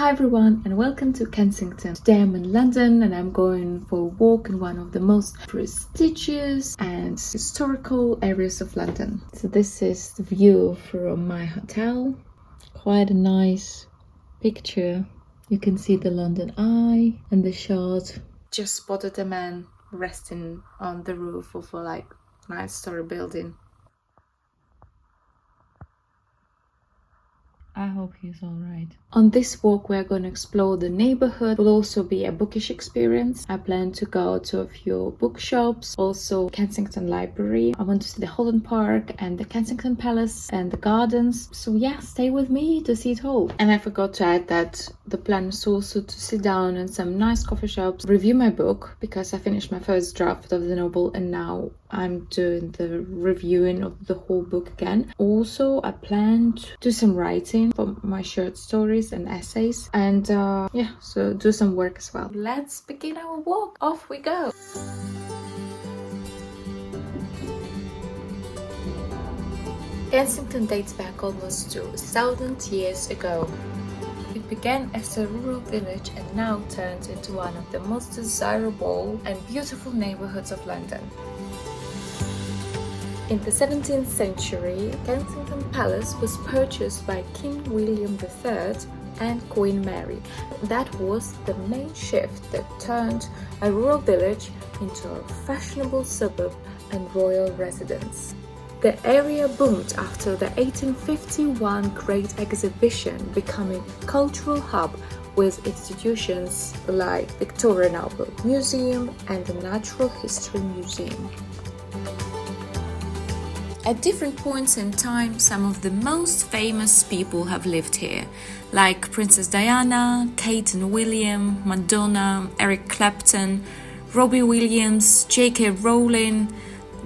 Hi everyone and welcome to Kensington. Today I'm in London and I'm going for a walk in one of the most prestigious and historical areas of London. So this is the view from my hotel. Quite a nice picture. You can see the London Eye and the shot. Just spotted a man resting on the roof of a nine-story building. I hope he's alright. On this walk, we're going to explore the neighborhood. It will also be a bookish experience. I plan to go to a few bookshops, also Kensington Library. I want to see the Holland Park and the Kensington Palace and the gardens. So yeah, stay with me to see it all. And I forgot to add that the plan is also to sit down in some nice coffee shops, review my book, because I finished my first draft of the novel and now I'm doing the reviewing of the whole book again. Also, I plan to do some writing for my short stories and essays and so do some work as well. Let's begin our walk. Off we go. Kensington dates back almost 2,000 years ago. It began as a rural village and now turned into one of the most desirable and beautiful neighborhoods of London. In the 17th century, Kensington Palace was purchased by King William III and Queen Mary. That was the main shift that turned a rural village into a fashionable suburb and royal residence. The area boomed after the 1851 Great Exhibition, becoming a cultural hub with institutions like Victoria and Albert Museum and the Natural History Museum. At different points in time, some of the most famous people have lived here, like Princess Diana, Kate and William, Madonna, Eric Clapton, Robbie Williams, J.K. Rowling,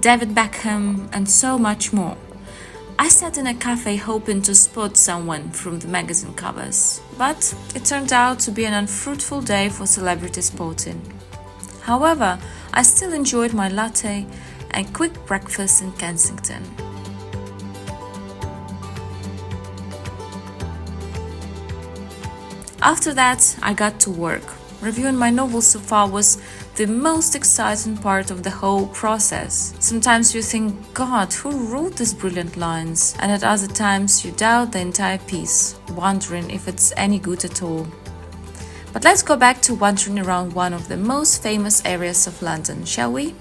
David Beckham, and so much more. I sat in a cafe hoping to spot someone from the magazine covers, but it turned out to be an unfruitful day for celebrity spotting. However, I still enjoyed my latte and quick breakfast in Kensington. After that, I got to work. Reviewing my novel so far was the most exciting part of the whole process. Sometimes you think, God, who wrote these brilliant lines? And at other times you doubt the entire piece, wondering if it's any good at all. But let's go back to wandering around one of the most famous areas of London, shall we?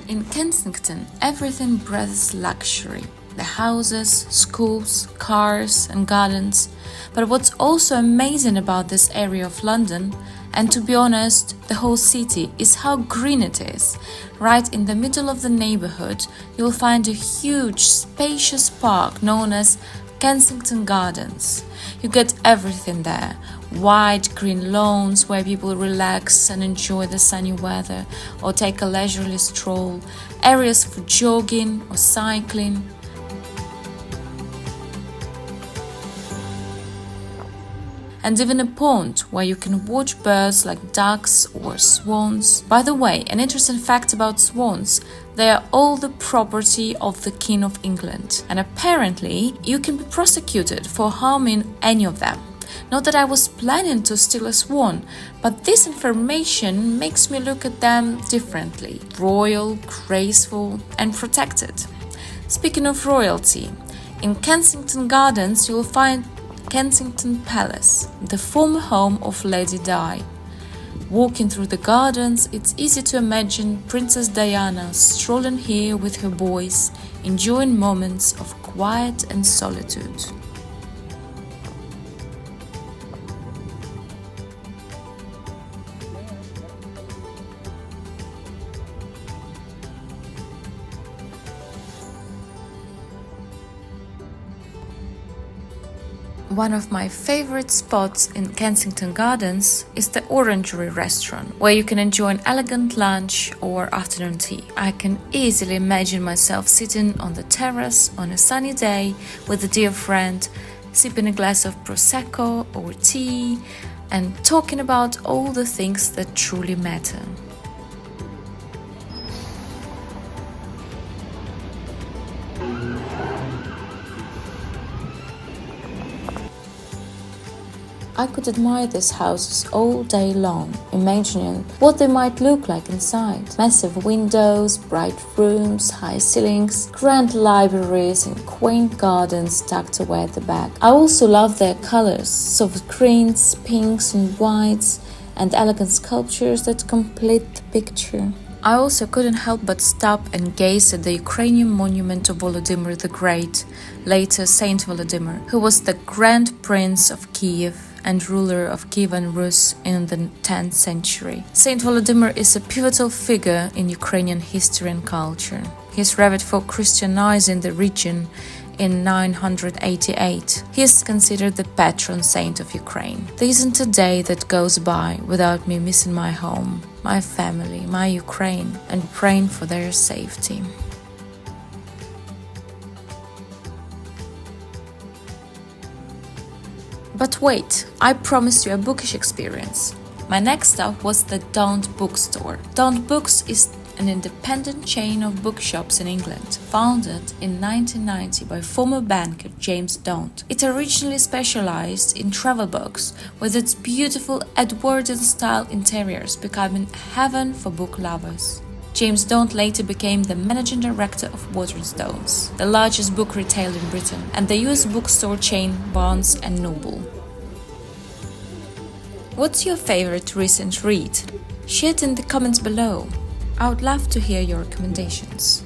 In Kensington, everything breathes luxury. The houses, schools, cars and gardens. But what's also amazing about this area of London, and to be honest, the whole city, is how green it is. Right in the middle of the neighbourhood, you'll find a huge, spacious park known as Kensington Gardens. You get everything there. Wide green lawns where people relax and enjoy the sunny weather or take a leisurely stroll, areas for jogging or cycling. And even a pond where you can watch birds like ducks or swans. By the way, an interesting fact about swans: they are all the property of the King of England, and apparently you can be prosecuted for harming any of them. Not that I was planning to steal a swan, but this information makes me look at them differently: royal, graceful, and protected. Speaking of royalty, in Kensington Gardens you'll find Kensington Palace, the former home of Lady Di. Walking through the gardens, it's easy to imagine Princess Diana strolling here with her boys, enjoying moments of quiet and solitude. One of my favorite spots in Kensington Gardens is the Orangery restaurant, where you can enjoy an elegant lunch or afternoon tea. I can easily imagine myself sitting on the terrace on a sunny day with a dear friend, sipping a glass of Prosecco or tea, and talking about all the things that truly matter. I could admire these houses all day long, imagining what they might look like inside. Massive windows, bright rooms, high ceilings, grand libraries and quaint gardens tucked away at the back. I also love their colors, soft greens, pinks and whites, and elegant sculptures that complete the picture. I also couldn't help but stop and gaze at the Ukrainian monument to Volodymyr the Great, later Saint Volodymyr, who was the Grand Prince of Kiev and ruler of Kievan Rus in the 10th century. Saint Volodymyr is a pivotal figure in Ukrainian history and culture. He is revered for Christianizing the region in 988. He is considered the patron saint of Ukraine. There isn't a day that goes by without me missing my home, my family, my Ukraine, and praying for their safety. But wait, I promised you a bookish experience. My next stop was the Daunt bookstore. Daunt Books is an independent chain of bookshops in England, founded in 1990 by former banker James Daunt. It originally specialized in travel books, with its beautiful Edwardian-style interiors becoming a heaven for book lovers. James Daunt later became the managing director of Waterstones, the largest book retailer in Britain, and the US bookstore chain Barnes & Noble. What's your favorite recent read? Share it in the comments below. I would love to hear your recommendations.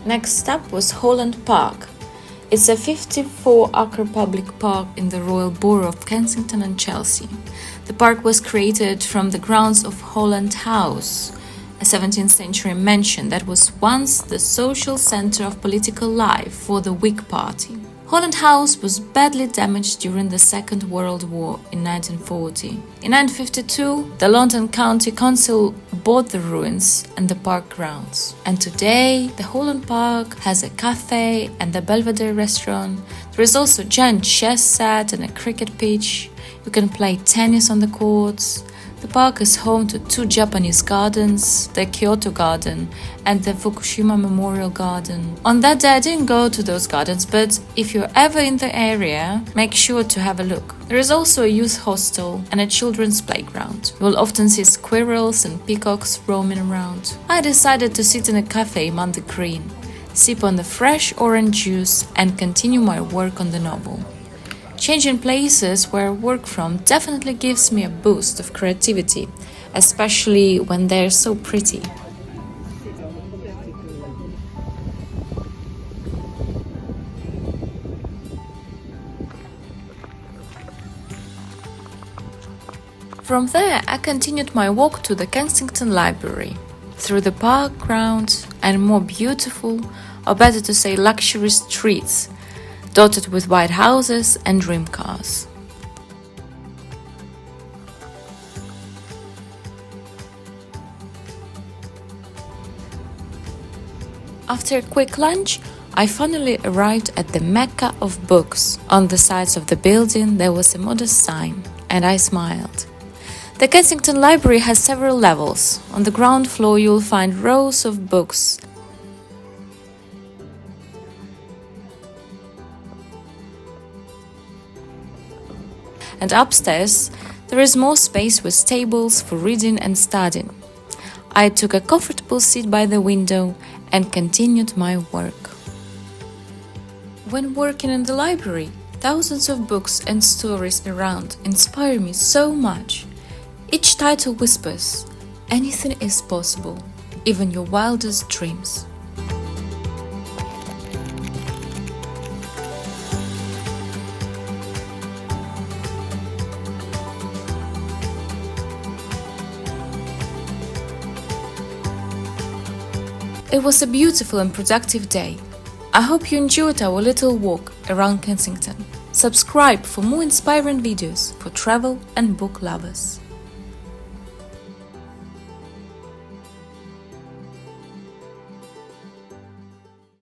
Next stop was Holland Park. It's a 54-acre public park in the Royal Borough of Kensington and Chelsea. The park was created from the grounds of Holland House, a 17th century mansion that was once the social center of political life for the Whig Party. Holland House was badly damaged during the Second World War in 1940. In 1952, the London County Council bought the ruins and the park grounds. And today, the Holland Park has a cafe and a Belvedere restaurant. There is also a giant chess set and a cricket pitch. You can play tennis on the courts. The park is home to 2 Japanese gardens, the Kyoto Garden and the Fukushima Memorial Garden. On that day I didn't go to those gardens, but if you're ever in the area, make sure to have a look. There is also a youth hostel and a children's playground. You will often see squirrels and peacocks roaming around. I decided to sit in a cafe among the green, sip on the fresh orange juice and continue my work on the novel. Changing places where I work from definitely gives me a boost of creativity, especially when they're so pretty. From there, I continued my walk to the Kensington Library, through the park grounds and more beautiful, or better to say luxury streets, dotted with white houses and dream cars. After a quick lunch, I finally arrived at the Mecca of books. On the sides of the building there was a modest sign, and I smiled. The Kensington Library has several levels. On the ground floor you'll find rows of books. And upstairs, there is more space with tables for reading and studying. I took a comfortable seat by the window and continued my work. When working in the library, thousands of books and stories around inspire me so much. Each title whispers, anything is possible, even your wildest dreams. It was a beautiful and productive day. I hope you enjoyed our little walk around Kensington. subscribe for more inspiring videos for travel and book lovers.